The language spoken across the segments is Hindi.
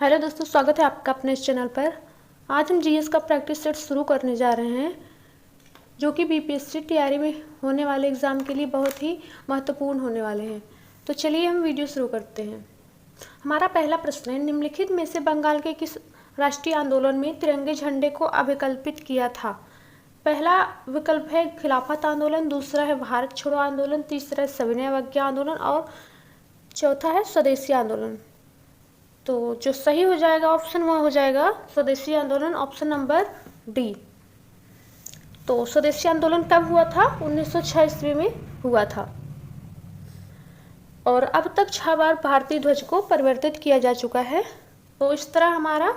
हेलो दोस्तों, स्वागत है आपका अपने इस चैनल पर। आज हम जीएस का प्रैक्टिस सेट शुरू करने जा रहे हैं, जो कि बीपीएससी तैयारी में होने वाले एग्ज़ाम के लिए बहुत ही महत्वपूर्ण होने वाले हैं। तो चलिए हम वीडियो शुरू करते हैं। हमारा पहला प्रश्न है, निम्नलिखित में से बंगाल के किस राष्ट्रीय आंदोलन में तिरंगे झंडे को अभिकल्पित किया था? पहला विकल्प है खिलाफत आंदोलन, दूसरा है भारत छोड़ो आंदोलन, तीसरा है सविनय अवज्ञा आंदोलन और चौथा है स्वदेशी आंदोलन। तो जो सही हो जाएगा ऑप्शन वह हो जाएगा स्वदेशी आंदोलन, ऑप्शन नंबर डी। तो स्वदेशी आंदोलन कब हुआ था? 1906 ईस्वी में हुआ था और अब तक 6 बार भारतीय ध्वज को परिवर्तित किया जा चुका है। तो इस तरह हमारा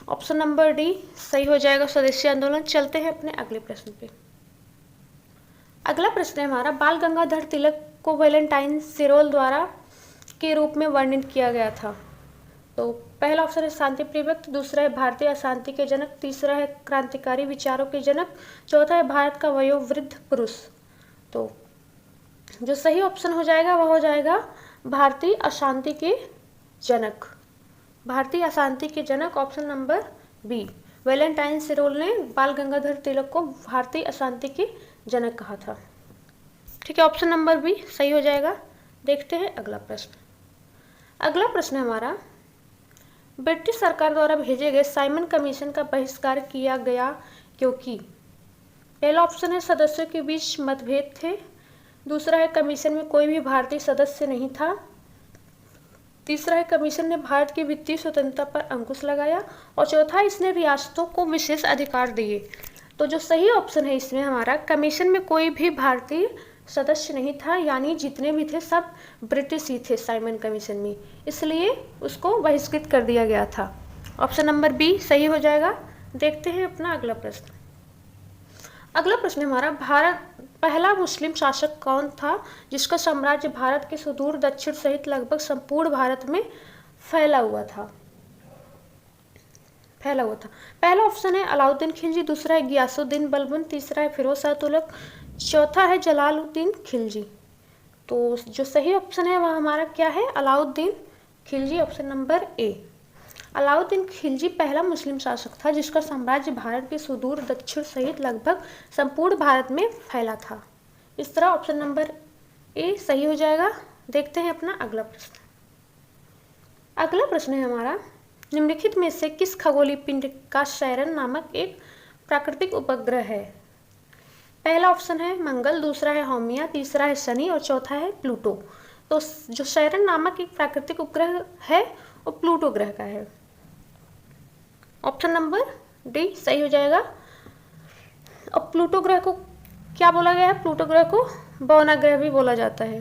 ऑप्शन नंबर डी सही हो जाएगा, स्वदेशी आंदोलन। चलते हैं अपने अगले प्रश्न पे। अगला प्रश्न है हमारा, बाल गंगाधर तिलक को वैलेंटाइन सिरोल द्वारा के रूप में वर्णित किया गया था। तो पहला ऑप्शन है शांति प्रिय व्यक्ति, दूसरा है भारतीय अशांति के जनक, तीसरा है क्रांतिकारी विचारों के जनक, चौथा है भारत का वयोवृद्ध पुरुष। तो जो सही ऑप्शन हो जाएगा वह हो जाएगा भारतीय अशांति के जनक। भारतीय अशांति के जनक, ऑप्शन नंबर बी। वैलेंटाइन सिरोल ने बाल गंगाधर तिलक को भारतीय अशांति के जनक कहा था। ठीक है, ऑप्शन नंबर बी सही हो जाएगा। देखते हैं अगला प्रश्न। अगला प्रश्न है हमारा, ब्रिटिश सरकार द्वारा भेजे गए साइमन कमीशन का बहिष्कार किया गया क्योंकि? पहला ऑप्शन है सदस्यों के बीच मतभेद थे, दूसरा है कमीशन में कोई भी भारतीय सदस्य नहीं था, तीसरा है कमीशन ने भारत की वित्तीय स्वतंत्रता पर अंकुश लगाया और चौथा इसने रियासतों को विशेष अधिकार दिए। तो जो सही ऑप्शन है इसमें हमारा, कमीशन में कोई भी भारतीय सदस्य नहीं था, यानी जितने भी थे सब ब्रिटिश ही थे साइमन कमीशन में, इसलिए उसको बहिष्कृत कर दिया गया था। ऑप्शन नंबर बी सही हो जाएगा। देखते हैं अपना अगला प्रश्न। अगला प्रश्न हमारा, भारत पहला मुस्लिम शासक कौन था जिसका साम्राज्य भारत के सुदूर दक्षिण सहित लगभग संपूर्ण भारत में फैला हुआ था? पहला ऑप्शन है अलाउद्दीन खिलजी, दूसरा है गियासुद्दीन बलबन, तीसरा है फिरोज शाह तुगलक, चौथा है जलालुद्दीन खिलजी। तो जो सही ऑप्शन है वह हमारा क्या है? अलाउद्दीन खिलजी, ऑप्शन नंबर ए। अलाउद्दीन खिलजी पहला मुस्लिम शासक था जिसका साम्राज्य भारत के सुदूर दक्षिण सहित लगभग संपूर्ण भारत में फैला था। इस तरह ऑप्शन नंबर ए सही हो जाएगा। देखते हैं अपना अगला प्रश्न। अगला प्रश्न है हमारा, निम्नलिखित में से किस खगोलीय पिंड का सैरन नामक एक प्राकृतिक उपग्रह है? पहला ऑप्शन है मंगल, दूसरा है हाउमिया, तीसरा है शनि और चौथा है प्लूटो। तो जो सैरन नामक एक प्राकृतिक उपग्रह है वो प्लूटो ग्रह का है। ऑप्शन नंबर डी सही हो जाएगा। और प्लूटो ग्रह को क्या बोला गया है? प्लूटो ग्रह को बौना ग्रह भी बोला जाता है।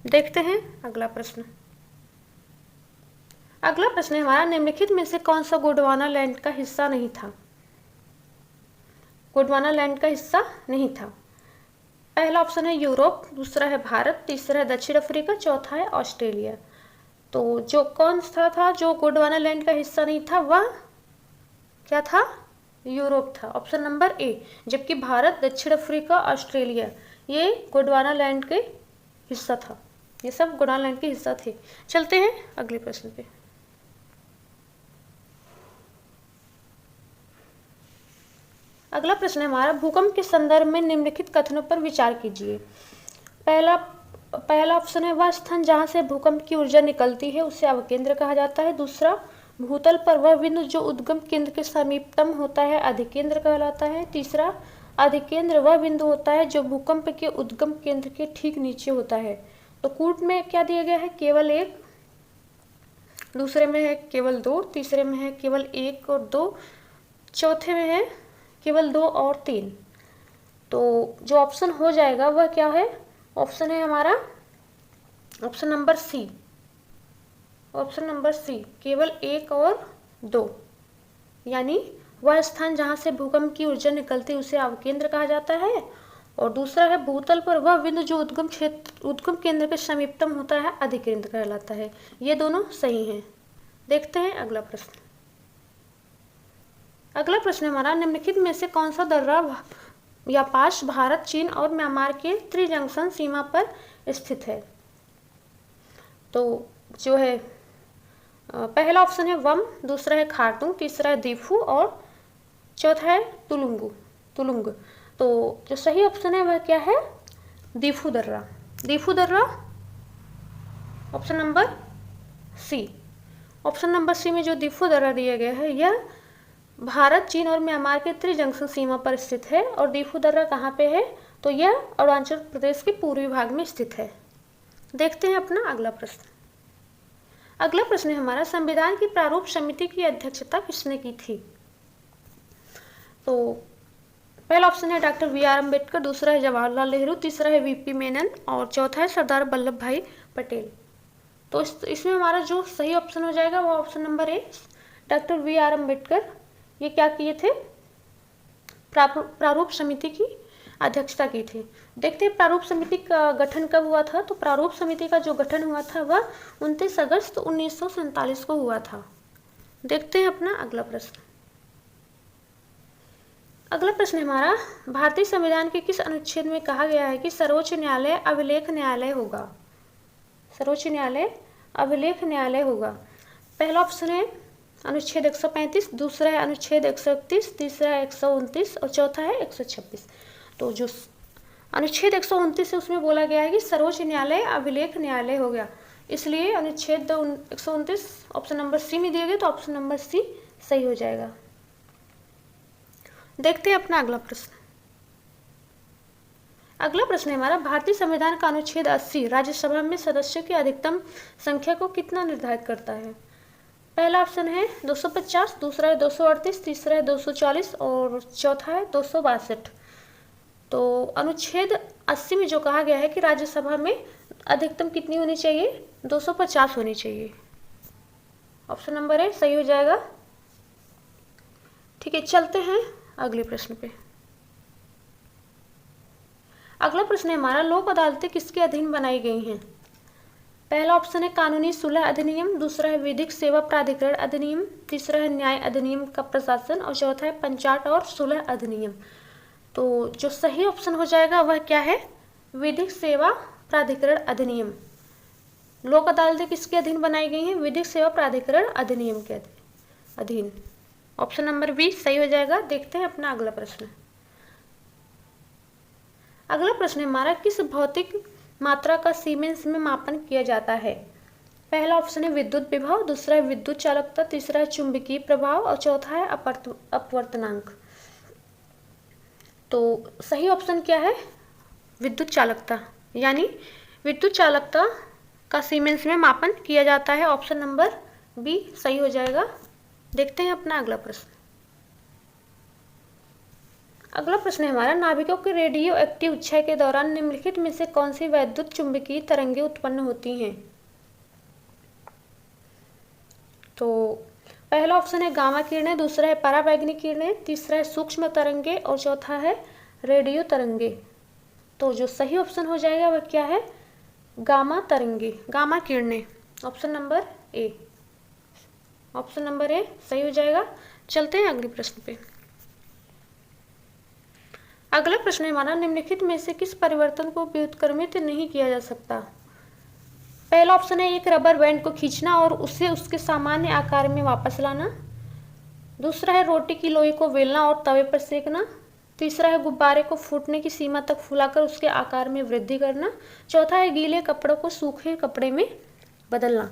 देखते हैं अगला प्रश्न। अगला प्रश्न है हमारा, निम्नलिखित में से कौन सा गोंडवाना लैंड का हिस्सा नहीं था? गोंडवाना लैंड का हिस्सा नहीं था। पहला ऑप्शन है यूरोप, दूसरा है भारत, तीसरा है दक्षिण अफ्रीका, चौथा है ऑस्ट्रेलिया। तो जो कौन सा था जो गोंडवाना लैंड का हिस्सा नहीं था वह क्या था? यूरोप था, ऑप्शन नंबर ए। जबकि भारत, दक्षिण अफ्रीका, ऑस्ट्रेलिया ये गोंडवाना लैंड के हिस्सा था, ये सब गोंडवाना लैंड के हिस्सा थे। चलते हैं अगले प्रश्न पे। अगला प्रश्न है हमारा, भूकंप के संदर्भ में निम्नलिखित कथनों पर विचार कीजिए। पहला ऑप्शन है वह स्थान जहां से भूकंप की ऊर्जा निकलती है उसे अवकेंद्र कहा जाता है, दूसरा भूतल पर वह बिंदु जो उद्गम केंद्र के समीपतम होता है अधिकेंद्र कहलाता है, तीसरा अधिकेंद्र वह बिंदु होता है जो भूकंप के उद्गम केंद्र के ठीक नीचे होता है। तो कूट में क्या दिया गया है? केवल एक, दूसरे में है केवल दो, तीसरे में है केवल एक और दो, चौथे में है केवल 2 और 3। तो जो ऑप्शन हो जाएगा वह क्या है? ऑप्शन है हमारा option number C. Option number C केवल 1 और 2, यानी वह स्थान जहां से भूकंप की ऊर्जा निकलती है उसे अवकेंद्र कहा जाता है और दूसरा है भूतल पर वह बिंदु जो उद्गम केंद्र के समीपतम होता है अधिकेंद्र कहलाता है। ये दोनों सही हैं। देखते हैं अगला प्रश्न। अगला प्रश्न हमारा, निम्नलिखित में से कौन सा दर्रा या पास भारत, चीन और म्यांमार के त्रिजंक्शन सीमा पर स्थित है? तो जो है पहला ऑप्शन है वम, दूसरा है खारतुंग, तीसरा है दीफू और चौथा है तुलुंग। तो जो सही ऑप्शन है वह क्या है? दीफू दर्रा। दीफू दर्रा option number C. Option number C में जो दीफू दर्रा दिया गया है यह भारत, चीन और म्यांमार के त्रिजंक्शन सीमा पर स्थित है। और दीफू दर्रा कहाँ पे है? तो यह अरुणाचल प्रदेश के पूर्वी भाग में स्थित है। देखते हैं अपना अगला प्रश्न। अगला प्रश्न है हमारा, संविधान की प्रारूप समिति की अध्यक्षता किसने की थी? तो पहला ऑप्शन है डॉक्टर बी.आर. अम्बेडकर, दूसरा है जवाहरलाल नेहरू, तीसरा है वी.पी. मेनन और चौथा है सरदार वल्लभ भाई पटेल। तो इसमें हमारा जो सही ऑप्शन हो जाएगा वो option number A, doctor B R. Ambedkar. ये क्या किए थे? प्रारूप समिति की अध्यक्षता की थी। देखते हैं प्रारूप समिति का गठन कब हुआ था। तो प्रारूप समिति का जो गठन हुआ था वह 29 अगस्त 1947 को हुआ था। देखते हैं अपना अगला प्रश्न। अगला प्रश्न हमारा, भारतीय संविधान के किस अनुच्छेद में कहा गया है कि सर्वोच्च न्यायालय अभिलेख न्यायालय होगा? सर्वोच्च न्यायालय अभिलेख न्यायालय होगा। पहला ऑप्शन है अनुच्छेद 135, दूसरा है अनुच्छेद 131, तीसरा है 129 और चौथा है 126। तो जो अनुच्छेद 129 है उसमें बोला गया है कि सर्वोच्च न्यायालय अभिलेख न्यायालय हो गया, इसलिए अनुच्छेद 129 ऑप्शन नंबर सी में दिया गया, तो ऑप्शन नंबर सी सही हो जाएगा। देखते हैं अपना अगला प्रश्न। अगला प्रश्न है हमारा, भारतीय संविधान का अनुच्छेद 80 राज्यसभा में सदस्यों की अधिकतम संख्या को कितना निर्धारित करता है? पहला ऑप्शन है 250, दूसरा है 238, तीसरा है 240 और चौथा है 262। तो अनुच्छेद 80 में जो कहा गया है कि राज्यसभा में अधिकतम कितनी होनी चाहिए? 250 होनी चाहिए। ऑप्शन नंबर ए सही हो जाएगा। ठीक है, चलते हैं अगले प्रश्न पे। अगला प्रश्न है हमारा, लोक अदालतें किसके अधीन बनाई गई हैं? पहला ऑप्शन है कानूनी सुलह अधिनियम, दूसरा है विधिक सेवा प्राधिकरण अधिनियम, तीसरा है न्याय अधिनियम का प्रशासन और चौथा है पंचायत और सुलह अधिनियम। तो जो सही ऑप्शन हो जाएगा वह क्या है? विधिक सेवा प्राधिकरण अधिनियम। लोक अदालतें किसके अधीन बनाई गई हैं? विधिक सेवा प्राधिकरण अधिनियम के अधीन। ऑप्शन नंबर बी सही हो जाएगा। देखते हैं अपना अगला प्रश्न। अगला प्रश्न है हमारा, किस भौतिक मात्रा का सीमेंस में मापन किया जाता है? पहला ऑप्शन है विद्युत विभव, दूसरा है विद्युत चालकता, तीसरा है चुंबकीय प्रभाव और चौथा है अपवर्तनांक। तो सही ऑप्शन क्या है? विद्युत चालकता, यानी विद्युत चालकता का सीमेंस में मापन किया जाता है। ऑप्शन नंबर बी सही हो जाएगा। देखते हैं अपना अगला प्रश्न। अगला प्रश्न है हमारा, नाभिकों के रेडियो एक्टिव क्षय के दौरान निम्नलिखित में से कौन सी वैद्युत चुंबकीय तरंगें उत्पन्न होती हैं? तो पहला ऑप्शन है गामा किरणें, दूसरा है पराबैंगनी किरणें, तीसरा है सूक्ष्म तरंगे और चौथा है रेडियो तरंगे। तो जो सही ऑप्शन हो जाएगा वह क्या है? गामा तरंगे, गामा किरणें। ऑप्शन नंबर ए, ऑप्शन नंबर ए सही हो जाएगा। चलते हैं अगले प्रश्न पे। अगला प्रश्न है हमारा, निम्नलिखित में से किस परिवर्तन को व्युत्क्रमित नहीं किया जा सकता? पहला ऑप्शन है एक रबर बैंड को खींचना और उसे उसके सामान्य आकार में वापस लाना, दूसरा है रोटी की लोई को बेलना और तवे पर सेकना, तीसरा है गुब्बारे को फूटने की सीमा तक फुलाकर उसके आकार में वृद्धि करना, चौथा है गीले कपड़ों को सूखे कपड़े में बदलना।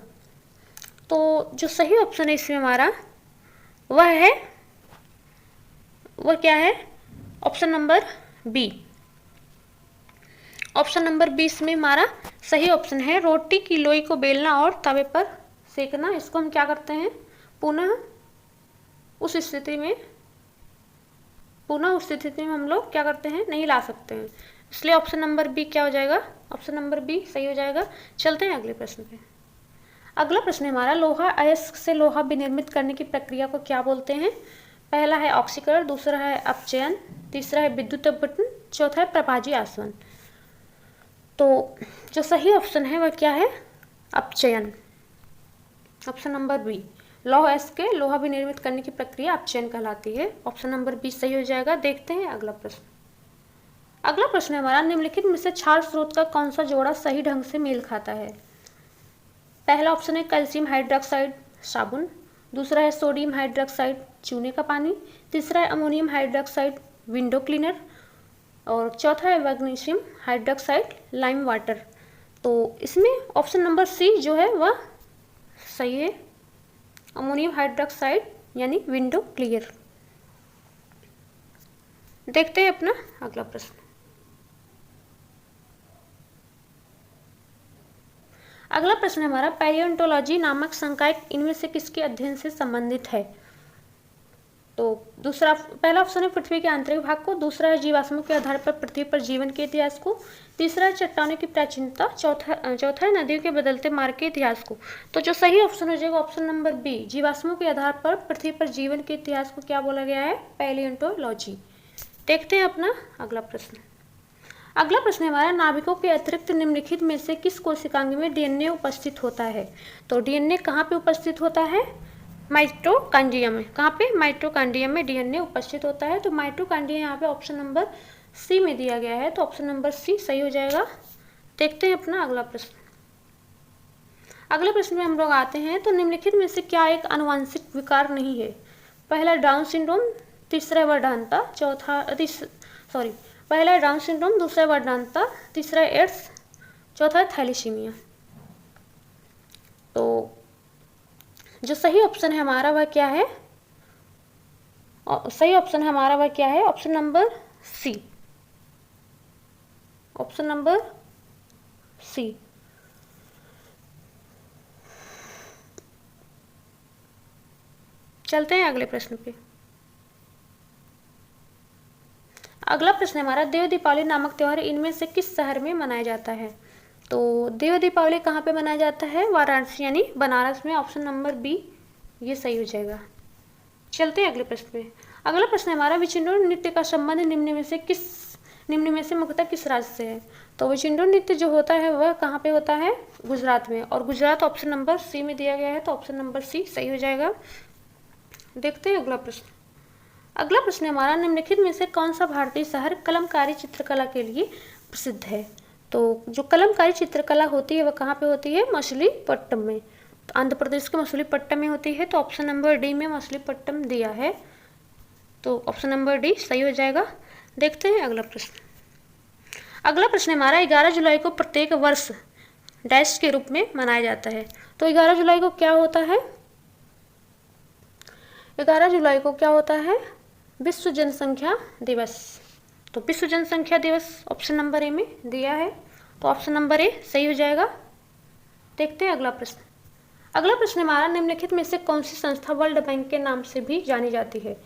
तो जो सही ऑप्शन है इसमें हमारा वह क्या है? Option number B. Option number 20 में हमारा सही ऑप्शन है रोटी की लोई को बेलना और तवे पर सेकना। इसको हम क्या करते हैं? पुनः उस स्थिति में हम लोग क्या करते हैं? नहीं ला सकते हैं, इसलिए ऑप्शन नंबर बी क्या हो जाएगा? ऑप्शन नंबर बी सही हो जाएगा। चलते हैं अगले प्रश्न पे। अगला प्रश्न है हमारा, लोहा अयस्क से लोहा विनिर्मित करने की प्रक्रिया को क्या बोलते हैं? पहला है ऑक्सीकरण, दूसरा है अपचयन, तीसरा है विद्युत अपघटन, चौथा है प्रभाजी आसवन। तो जो सही ऑप्शन है वह क्या है? अपचयन। ऑप्शन नंबर बी, लौह अयस्क के लोहा विनिर्मित करने की प्रक्रिया अपचयन कहलाती है। ऑप्शन नंबर बी सही हो जाएगा। देखते हैं अगला प्रश्न। अगला प्रश्न है हमारा, निम्नलिखित में से क्षार स्रोत का कौन सा जोड़ा सही ढंग से मेल खाता है? पहला ऑप्शन है कैल्शियम हाइड्रोक्साइड, साबुन। दूसरा है सोडियम हाइड्रोक्साइड, चूने का पानी। तीसरा है अमोनियम हाइड्रोक्साइड, विंडो क्लीनर। और चौथा है मैग्नीशियम हाइड्रोक्साइड, लाइम वाटर। तो इसमें ऑप्शन नंबर सी जो है वह सही है, अमोनियम हाइड्रोक्साइड यानी विंडो क्लियर। देखते हैं अपना अगला प्रश्न। अगला प्रश्न हमारा पैलियोंटोलॉजी नामक संकाय इनमें से किसके अध्ययन से संबंधित है? तो दूसरा, पहला ऑप्शन है पृथ्वी के आंतरिक भाग को। दूसरा है जीवाश्मों के आधार पर पृथ्वी पर जीवन के इतिहास को। तीसरा है चट्टानों की प्राचीनता। चौथा है नदियों के बदलते मार्ग के इतिहास को। तो जो सही ऑप्शन हो जाएगा ऑप्शन नंबर बी, जीवाश्मों के आधार पर पृथ्वी पर जीवन के इतिहास को क्या बोला गया है? पैलियोंटोलॉजी। देखते हैं अपना अगला प्रश्न। अगला प्रश्न हमारा नाभिकों के अतिरिक्त निम्नलिखित में से किस कोशिकांग में डीएनए उपस्थित होता है? तो डीएनए कहाँ पे उपस्थित होता है? माइटोकॉन्ड्रिया में। कहाँ पे? माइटोकॉन्ड्रिया में डीएनए उपस्थित होता है। तो माइटोकॉन्ड्रिया यहाँ पे ऑप्शन नंबर सी में दिया गया है, तो ऑप्शन नंबर सी सही हो जाएगा। देखते हैं अपना अगला प्रश्न। अगले प्रश्न में हम लोग आते हैं, तो निम्नलिखित में से क्या एक आनुवंशिक विकार नहीं है? पहला डाउन सिंड्रोम, तीसरा वर्धनता, पहला है डाउन सिंड्रोम, दूसरा वर्धनता, तीसरा है एड्स, चौथा है थैलेसीमिया। तो जो सही ऑप्शन है हमारा वह क्या है? सही ऑप्शन है हमारा वह क्या है? Option number C, option number C. चलते हैं अगले प्रश्न पे। अगला प्रश्न हमारा देव दीपावली नामक त्योहार इनमें से किस शहर में मनाया जाता है? तो देव दीपावली कहाँ पे मनाया जाता है? वाराणसी यानी बनारस में। ऑप्शन नंबर बी ये सही हो जाएगा। चलते हैं अगले प्रश्न पे। अगला प्रश्न हमारा विचिंडोर नृत्य का संबंध निम्न में से मुख्यतः किस राज्य से है? तो विचिंडोर नृत्य जो होता है वह कहाँ पे होता है? गुजरात में। और गुजरात ऑप्शन नंबर सी में दिया गया है, तो ऑप्शन नंबर सी सही हो जाएगा। देखते हैं अगला प्रश्न। अगला प्रश्न हमारा निम्नलिखित में से कौन सा भारतीय शहर कलमकारी चित्रकला के लिए प्रसिद्ध है? तो जो कलमकारी चित्रकला होती है वह कहाँ पे होती है? मछलीपट्टनम में। तो आंध्र प्रदेश के मछलीपट्टनम में होती है, तो ऑप्शन नंबर डी में मछलीपट्टनम दिया है, तो ऑप्शन नंबर डी सही हो जाएगा। देखते हैं अगला प्रश्न। अगला प्रश्न हमारा 11 जुलाई को प्रत्येक वर्ष डैश के रूप में मनाया जाता है। तो 11 जुलाई को क्या होता है? 11 जुलाई को क्या होता है? विश्व जनसंख्या दिवस। तो विश्व जनसंख्या दिवस ऑप्शन नंबर ए में दिया है, तो ऑप्शन नंबर ए सही हो जाएगा। देखते हैं अगला प्रश्न। अगला प्रश्न हमारा निम्नलिखित में से कौन सी संस्था वर्ल्ड बैंक के नाम से भी जानी जाती है?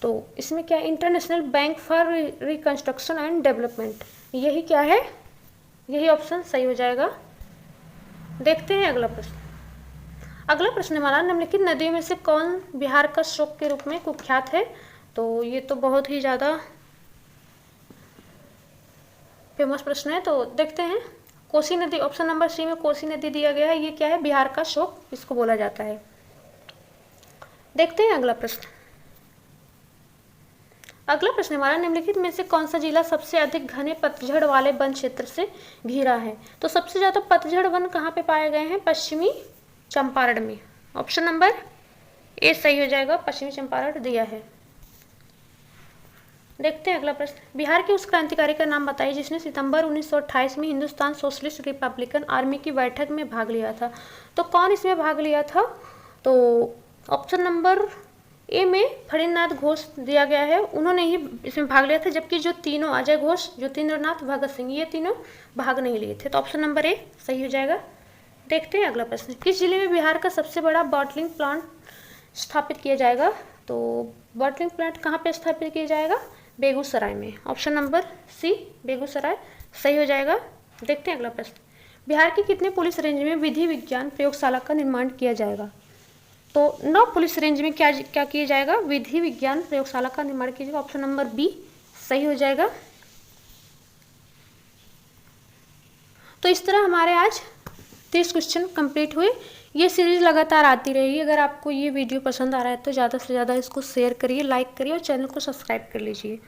तो इसमें क्या? International bank for reconstruction and development. यही क्या है? यही ऑप्शन सही हो जाएगा। देखते हैं अगला प्रश्न। अगला प्रश्न हमारा निम्नलिखित नदियों में से कौन बिहार का शोक के रूप में कुख्यात है? तो ये तो बहुत ही ज़्यादा फेमस प्रश्न है, तो देखते हैं। कोसी नदी, ऑप्शन नंबर सी में कोसी नदी दिया गया है। ये क्या है? बिहार का शोक इसको बोला जाता है। देखते हैं अगला प्रश्न। अगला प्रश्न हमारा निम्नलिखित में से कौन सा जिला सबसे अधिक घने पतझड़ वाले वन क्षेत्र से घिरा है? तो सबसे ज़्यादा पतझड़ वन कहाँ पे पाए गए हैं? पश्चिमी चंपारण में। ऑप्शन नंबर ए सही हो जाएगा, पश्चिमी चंपारण दिया है। देखते हैं अगला प्रश्न। बिहार के उस क्रांतिकारी का नाम बताइए जिसने सितंबर 1928 में हिंदुस्तान सोशलिस्ट रिपब्लिकन आर्मी की बैठक में भाग लिया था। तो कौन इसमें भाग लिया था? तो ऑप्शन नंबर ए में फणींद्रनाथ घोष दिया गया है, उन्होंने ही इसमें भाग लिया था। जबकि जो तीनों अजय घोष, ज्योतिन्द्रनाथ, भगत सिंह, ये तीनों भाग नहीं लिए थे। तो ऑप्शन नंबर ए सही हो जाएगा। देखते हैं अगला प्रश्न। किस जिले में बिहार का सबसे बड़ा बॉटलिंग प्लांट स्थापित किया जाएगा? तो बॉटलिंग प्लांट कहाँ पे स्थापित किया जाएगा? बेगूसराय में। ऑप्शन नंबर सी बेगूसराय सही हो जाएगा। देखते हैं अगला प्रश्न। बिहार के कितने पुलिस रेंज में विधि विज्ञान प्रयोगशाला का निर्माण किया जाएगा? तो 9 पुलिस रेंज में क्या किया जाएगा? विधि विज्ञान प्रयोगशाला का निर्माण किया जाएगा। ऑप्शन नंबर बी सही हो जाएगा। तो इस तरह हमारे आज 30 क्वेश्चन कंप्लीट हुए। ये सीरीज लगातार आती रहेगी। अगर आपको ये वीडियो पसंद आ रहा है तो ज़्यादा से ज़्यादा इसको शेयर करिए, लाइक करिए और चैनल को सब्सक्राइब कर लीजिए।